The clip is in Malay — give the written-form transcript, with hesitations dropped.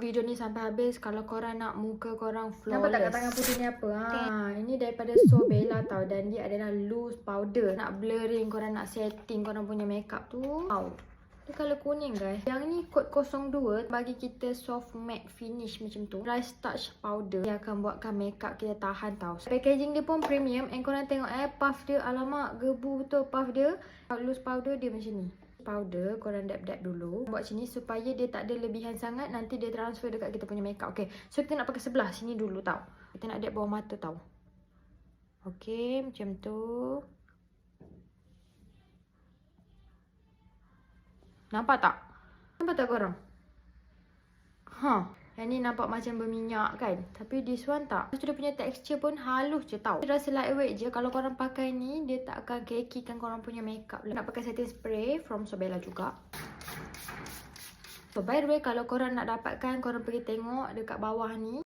video ni sampai habis kalau korang nak muka korang flawless. Nampak tak kat tangan putih ni apa? Ini daripada Sobella tau. Dan dia adalah loose powder. Nak blurring, korang nak setting korang punya makeup tu. Wow. Dia colour kuning guys. Yang ni kod 02 bagi kita soft matte finish macam tu. Rice touch powder. Dia akan buatkan makeup kita tahan tau. Packaging dia pun premium. And korang tengok puff dia. Alamak, gebu betul puff dia. Loose powder dia macam ni. Powder korang dab-dab dulu. Buat macam ni supaya dia tak ada lebihan sangat. Nanti dia transfer dekat kita punya makeup. Okay, so kita nak pakai sebelah sini dulu tau. Kita nak dab bawah mata tau. Okay, macam tu. Nampak tak? Nampak tak korang? Yang ni nampak macam berminyak kan? Tapi this one tak. Lepas tu dia punya texture pun halus je tau. Dia rasa lightweight je. Kalau korang pakai ni, dia tak akan kekikan korang punya makeup. Nak pakai setting spray from Sobella juga. So by the way, kalau korang nak dapatkan, korang pergi tengok dekat bawah ni.